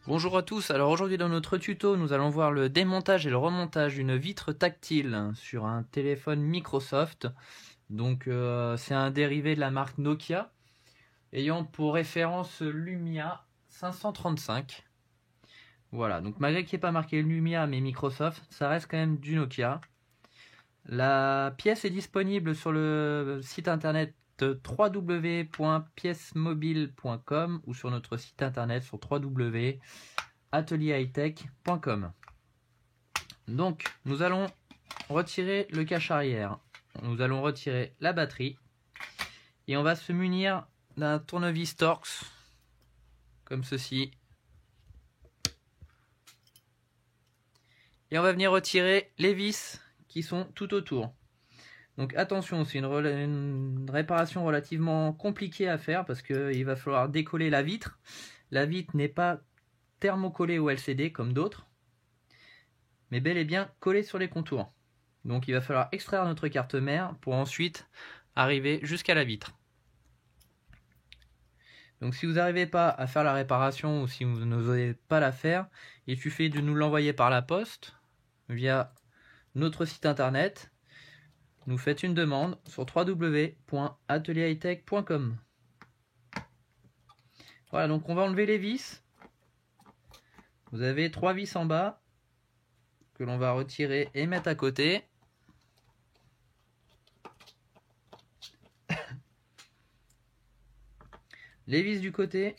Bonjour à tous, alors aujourd'hui dans notre tuto nous allons voir le démontage et le remontage d'une vitre tactile sur un téléphone Microsoft. Donc c'est un dérivé de la marque Nokia ayant pour référence Lumia 535. Voilà, donc malgré qu'il n'y ait pas marqué Lumia mais Microsoft, ça reste quand même du Nokia. La pièce est disponible sur le site internet www.piècemobile.com ou sur notre site internet sur www.atelierhightech.com. Donc nous allons retirer le cache arrière, nous allons retirer la batterie et on va se munir d'un tournevis Torx comme ceci et on va venir retirer les vis qui sont tout autour. Donc attention, c'est une réparation relativement compliquée à faire parce qu'il va falloir décoller la vitre. La vitre n'est pas thermocollée au LCD comme d'autres, mais bel et bien collée sur les contours. Donc il va falloir extraire notre carte mère pour ensuite arriver jusqu'à la vitre. Donc si vous n'arrivez pas à faire la réparation ou si vous n'osez pas la faire, il suffit de nous l'envoyer par la poste via notre site internet. Nous faites une demande sur www.atelierhightech.com. Voilà, donc on va enlever les vis. Vous avez 3 vis en bas que l'on va retirer et mettre à côté. Les vis du côté.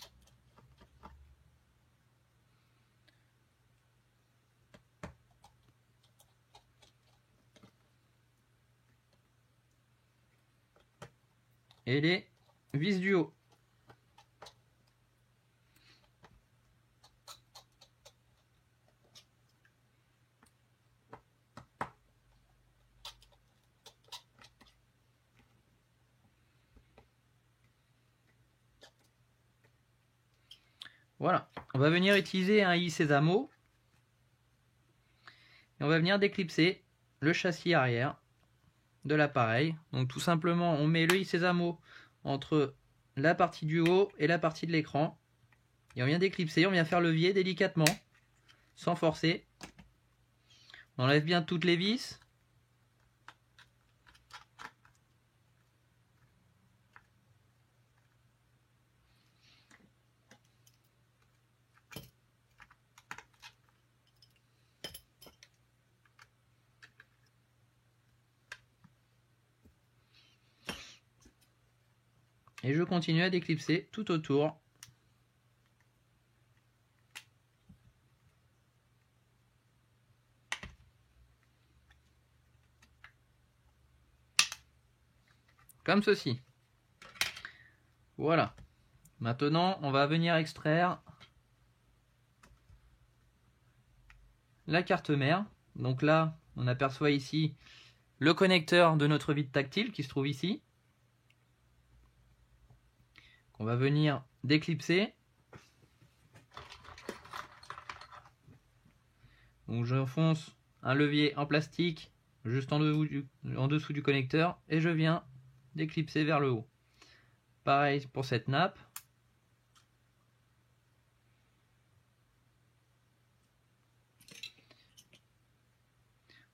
Et les vis du haut. Voilà, on va venir utiliser un i-Sésamo et on va venir déclipser le châssis arrière de l'appareil. Donc tout simplement, on met le i-Sésamo entre la partie du haut et la partie de l'écran et on vient déclipser, on vient faire levier délicatement, sans forcer. On enlève bien toutes les vis. Et je continue à déclipser tout autour. Comme ceci. Voilà. Maintenant, on va venir extraire la carte mère. Donc là, on aperçoit ici le connecteur de notre vitre tactile qui se trouve ici. On va venir déclipser. Donc j'enfonce un levier en plastique juste en dessous du connecteur et je viens déclipser vers le haut. Pareil pour cette nappe.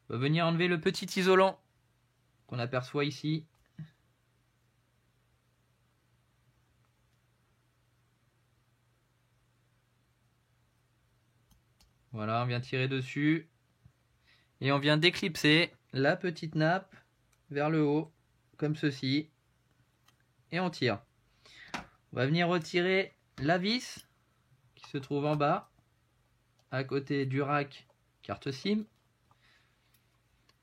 On va venir enlever le petit isolant qu'on aperçoit ici. Voilà, on vient tirer dessus et on vient déclipser la petite nappe vers le haut, comme ceci, et on tire. On va venir retirer la vis qui se trouve en bas, à côté du rack carte SIM,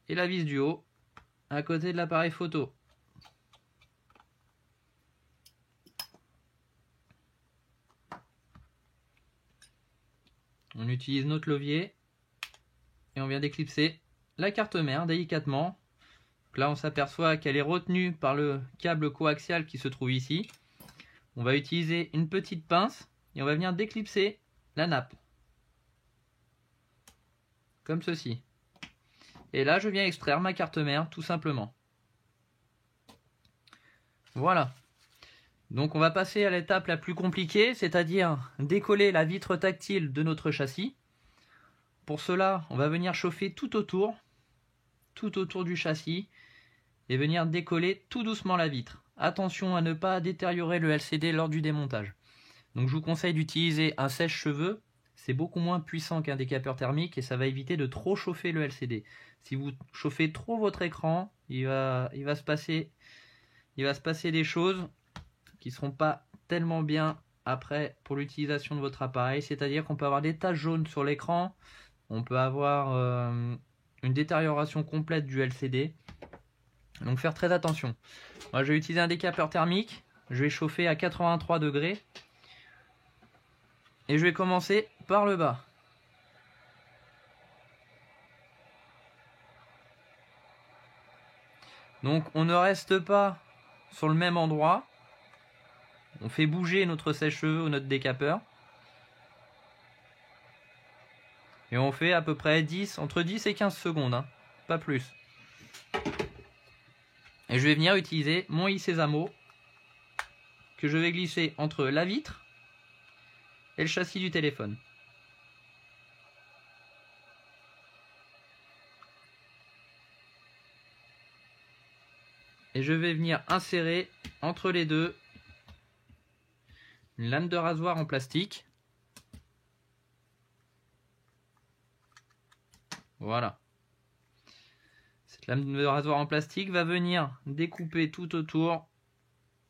et la vis du haut, à côté de l'appareil photo. On utilise notre levier et on vient déclipser la carte mère délicatement, Donc là on s'aperçoit qu'elle est retenue par le câble coaxial qui se trouve ici. On va utiliser une petite pince et on va venir déclipser la nappe. Comme ceci. Et là je viens extraire ma carte mère tout simplement. Voilà. Donc on va passer à l'étape la plus compliquée, c'est-à-dire décoller la vitre tactile de notre châssis. Pour cela, on va venir chauffer tout autour du châssis et venir décoller tout doucement la vitre. Attention à ne pas détériorer le LCD lors du démontage. Donc je vous conseille d'utiliser un sèche-cheveux, c'est beaucoup moins puissant qu'un décapeur thermique et ça va éviter de trop chauffer le LCD. Si vous chauffez trop votre écran, il va se passer des choses qui ne seront pas tellement bien après pour l'utilisation de votre appareil, c'est-à-dire qu'on peut avoir des taches jaunes sur l'écran, on peut avoir une détérioration complète du LCD, donc faire très attention. Moi je vais utiliser un décapeur thermique, je vais chauffer à 83 degrés et je vais commencer par le bas. Donc on ne reste pas sur le même endroit, on fait bouger notre sèche-cheveux ou notre décapeur. Et on fait à peu près entre 10 et 15 secondes, hein, pas plus. Et je vais venir utiliser mon i-Sésamo que je vais glisser entre la vitre et le châssis du téléphone. Et je vais venir insérer entre les deux une lame de rasoir en plastique. Voilà. Cette lame de rasoir en plastique va venir découper tout autour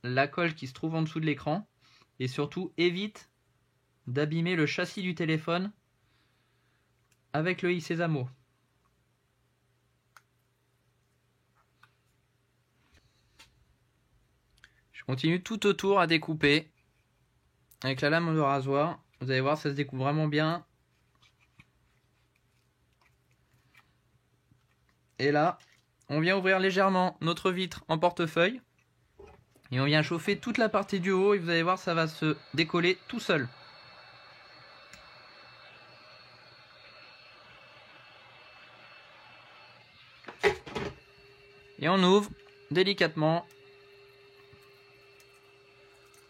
la colle qui se trouve en dessous de l'écran et surtout évite d'abîmer le châssis du téléphone avec le i-Sésamo. Je continue tout autour à découper avec la lame de rasoir. Vous allez voir, ça se découpe vraiment bien. Et là, on vient ouvrir légèrement notre vitre en portefeuille. Et on vient chauffer toute la partie du haut. Et vous allez voir, ça va se décoller tout seul. Et on ouvre délicatement.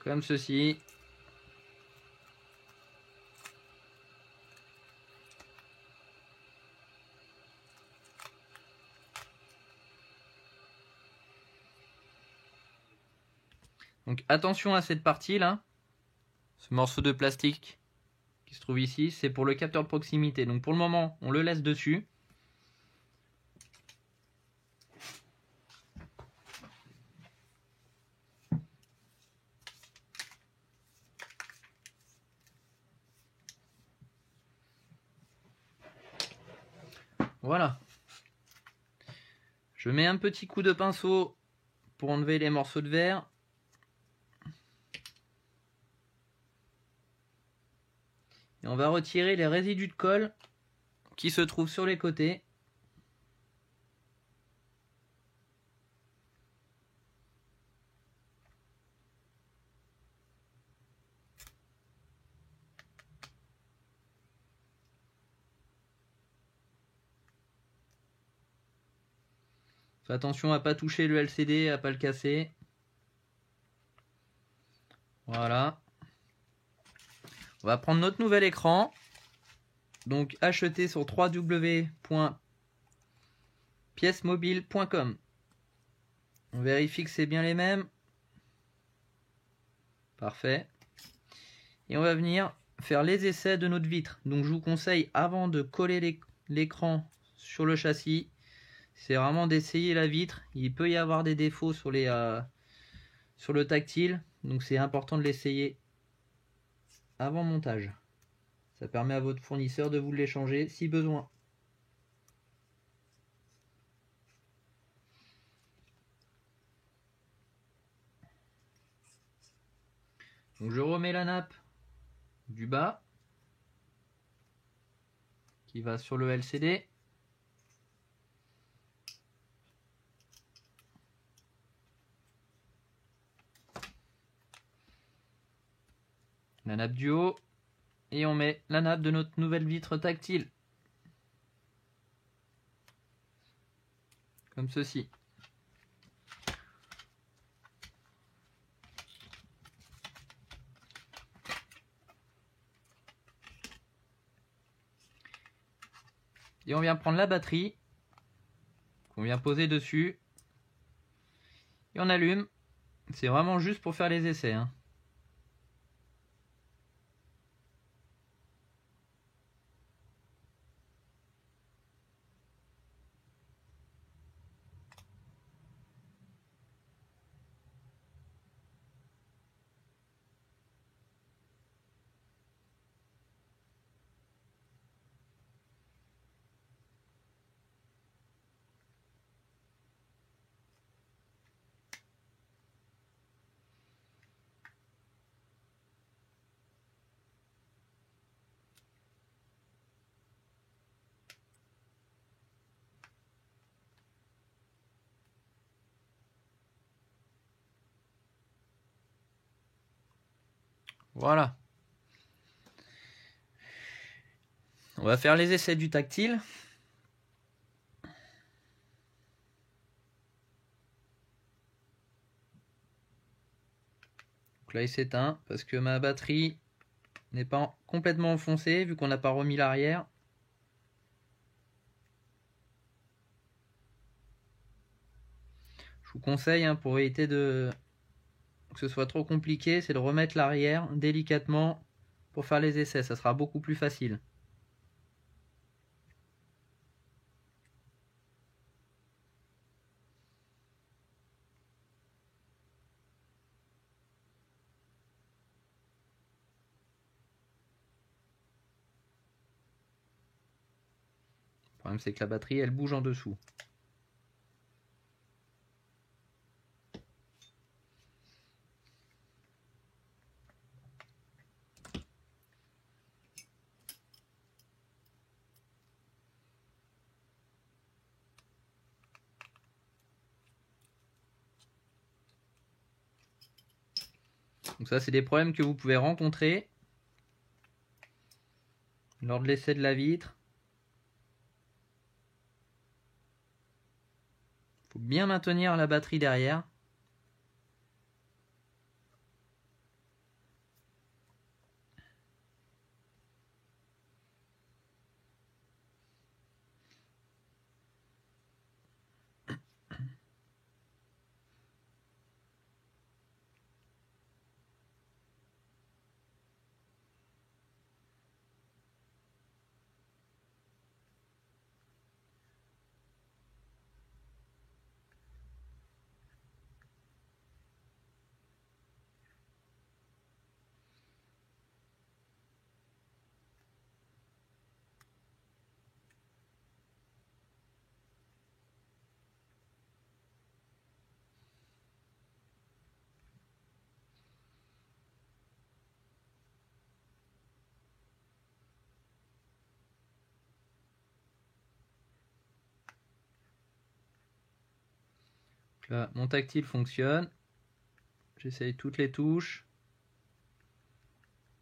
Comme ceci. Donc attention à cette partie là, ce morceau de plastique qui se trouve ici, c'est pour le capteur de proximité. Donc pour le moment, on le laisse dessus. Voilà. Je mets un petit coup de pinceau pour enlever les morceaux de verre. Et on va retirer les résidus de colle qui se trouvent sur les côtés. Fais attention à ne pas toucher le LCD, à ne pas le casser. Voilà. On va prendre notre nouvel écran. Donc acheté sur www.piècemobile.com. On vérifie que c'est bien les mêmes. Parfait. Et on va venir faire les essais de notre vitre. Donc je vous conseille, avant de coller l'écran sur le châssis, c'est vraiment d'essayer la vitre. Il peut y avoir des défauts sur le tactile. Donc c'est important de l'essayer avant montage. Ça permet à votre fournisseur de vous l'échanger si besoin. Donc je remets la nappe du bas qui va sur le LCD. la nappe du haut et on met la nappe de notre nouvelle vitre tactile. Comme ceci. Et on vient prendre la batterie qu'on vient poser dessus et on allume. C'est vraiment juste pour faire les essais, hein. Voilà. On va faire les essais du tactile. Donc là il s'éteint parce que ma batterie n'est pas complètement enfoncée vu qu'on n'a pas remis l'arrière. Je vous conseille, hein, pour éviter que ce soit trop compliqué, c'est de remettre l'arrière délicatement pour faire les essais. Ça sera beaucoup plus facile. Le problème c'est que la batterie elle bouge en dessous. Donc ça c'est des problèmes que vous pouvez rencontrer lors de l'essai de la vitre. Il faut bien maintenir la batterie derrière. Là, mon tactile fonctionne. J'essaye toutes les touches.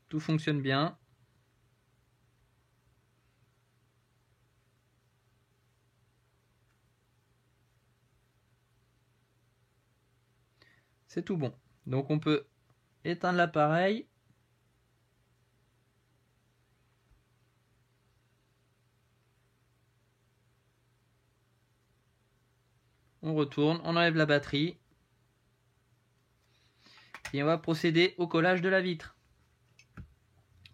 Tout fonctionne bien. C'est tout bon. Donc on peut éteindre l'appareil. On retourne, on enlève la batterie. Et on va procéder au collage de la vitre.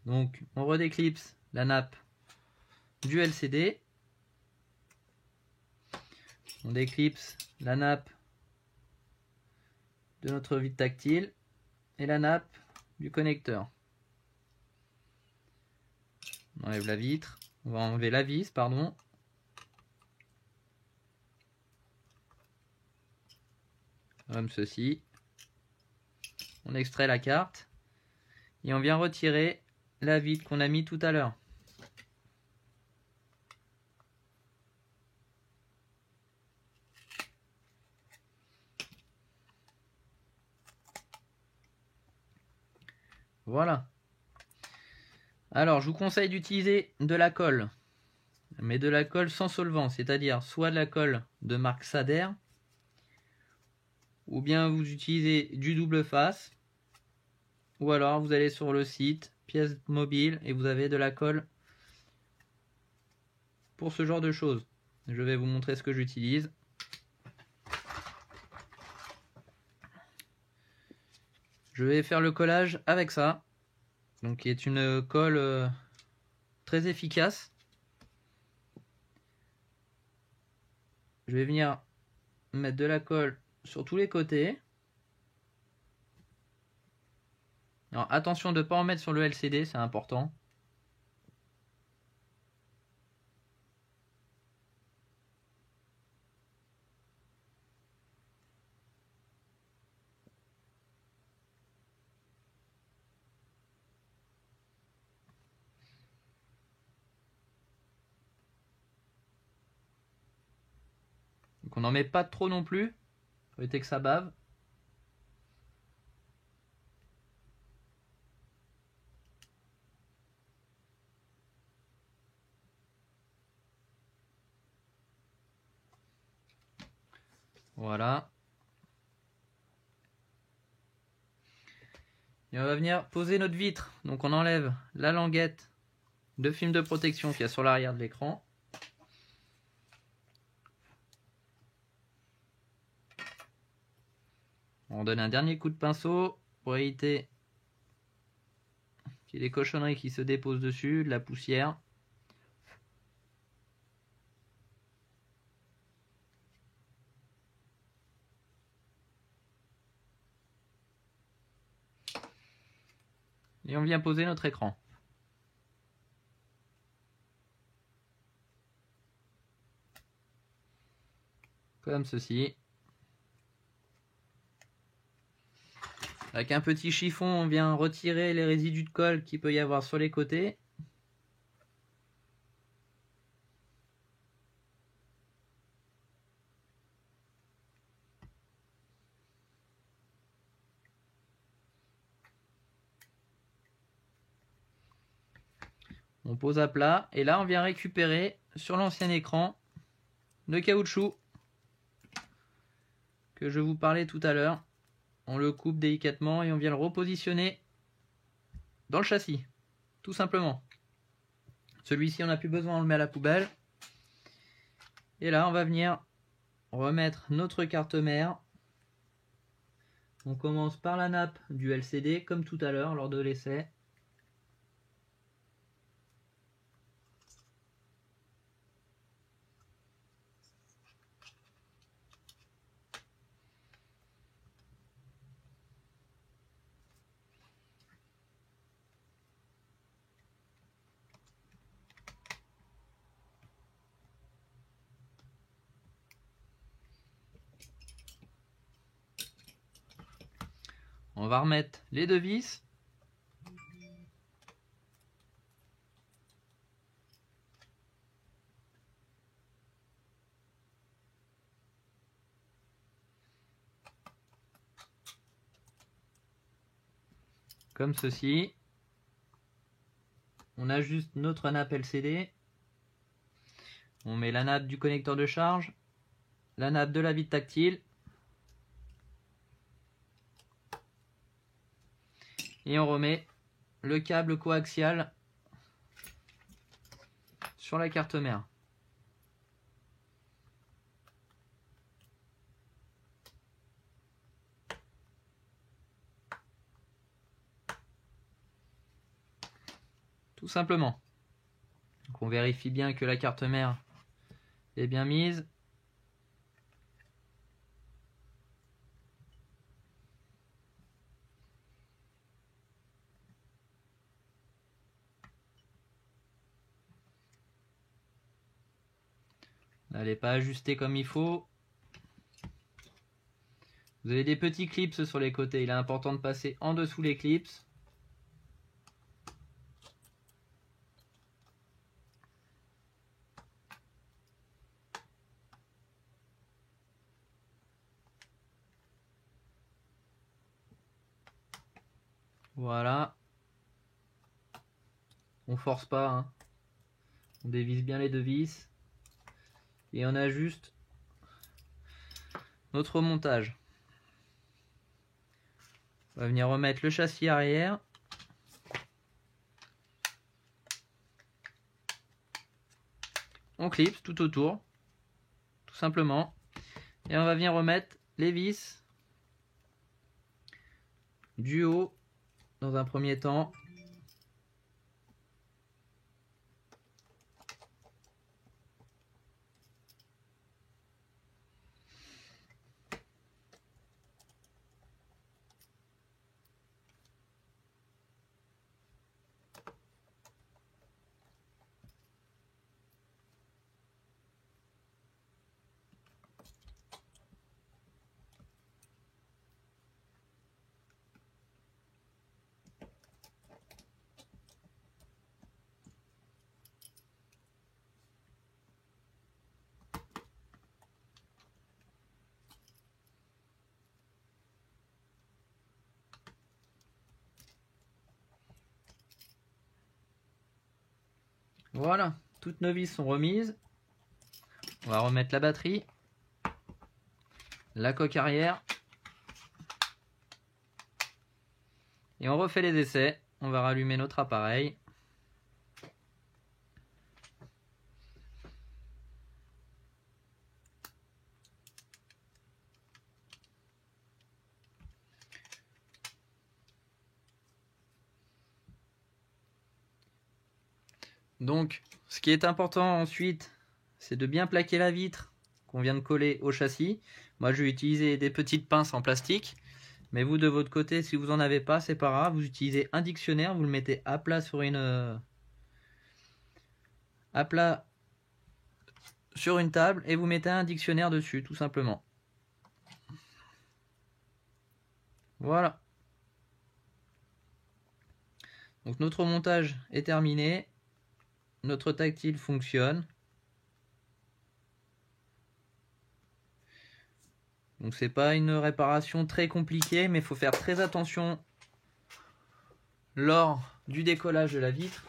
Donc on redéclipse la nappe du LCD. On déclipse la nappe de notre vitre tactile et la nappe du connecteur. On enlève la vitre. On va enlever la vis, pardon. Comme ceci. On extrait la carte et on vient retirer la vitre qu'on a mis tout à l'heure. Voilà. Alors, je vous conseille d'utiliser de la colle, mais de la colle sans solvant, c'est-à-dire soit de la colle de marque Sader, ou bien vous utilisez du double face, ou alors vous allez sur le site pièces mobiles et vous avez de la colle pour ce genre de choses. Je vais vous montrer ce que j'utilise. Je vais faire le collage avec ça, donc qui est une colle très efficace. Je vais venir mettre de la colle sur tous les côtés. Alors attention de ne pas en mettre sur le LCD, c'est important. Donc on n'en met pas trop non plus, pour éviter que ça bave. Voilà. Et on va venir poser notre vitre. Donc on enlève la languette de film de protection qu'il y a sur l'arrière de l'écran. On donne un dernier coup de pinceau pour éviter qu'il y ait des cochonneries qui se déposent dessus, de la poussière. Et on vient poser notre écran. Comme ceci. Avec un petit chiffon, on vient retirer les résidus de colle qu'il peut y avoir sur les côtés. On pose à plat et là on vient récupérer sur l'ancien écran le caoutchouc que je vous parlais tout à l'heure. On le coupe délicatement et on vient le repositionner dans le châssis, tout simplement. Celui-ci on n'a plus besoin, on le met à la poubelle. Et là on va venir remettre notre carte mère. On commence par la nappe du LCD comme tout à l'heure lors de l'essai. On va remettre les deux vis. Comme ceci. On ajuste notre nappe LCD. On met la nappe du connecteur de charge, la nappe de la vitre tactile. Et on remet le câble coaxial sur la carte mère. Tout simplement. Donc on vérifie bien que la carte mère est bien mise. Elle n'est pas ajustée comme il faut. Vous avez des petits clips sur les côtés. Il est important de passer en dessous les clips. Voilà. On force pas, hein. On dévisse bien les deux vis. Et on ajuste notre montage. On va venir remettre le châssis arrière. On clipse tout autour, tout simplement. Et on va venir remettre les vis du haut dans un premier temps. Voilà, toutes nos vis sont remises. On va remettre la batterie, la coque arrière. Et on refait les essais. On va rallumer notre appareil. Donc, ce qui est important ensuite, c'est de bien plaquer la vitre qu'on vient de coller au châssis. Moi, je vais utiliser des petites pinces en plastique. Mais vous, de votre côté, si vous n'en avez pas, c'est pas grave. Vous utilisez un dictionnaire, vous le mettez à plat sur une table et vous mettez un dictionnaire dessus, tout simplement. Voilà. Donc notre montage est terminé. Notre tactile fonctionne. Donc c'est pas une réparation très compliquée, mais il faut faire très attention lors du décollage de la vitre.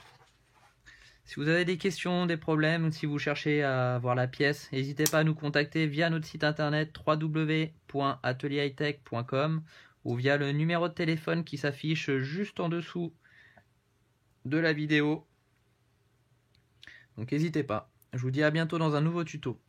Si vous avez des questions, des problèmes, si vous cherchez à voir la pièce, n'hésitez pas à nous contacter via notre site internet www.atelierhightech.com ou via le numéro de téléphone qui s'affiche juste en dessous de la vidéo. Donc n'hésitez pas. Je vous dis à bientôt dans un nouveau tuto.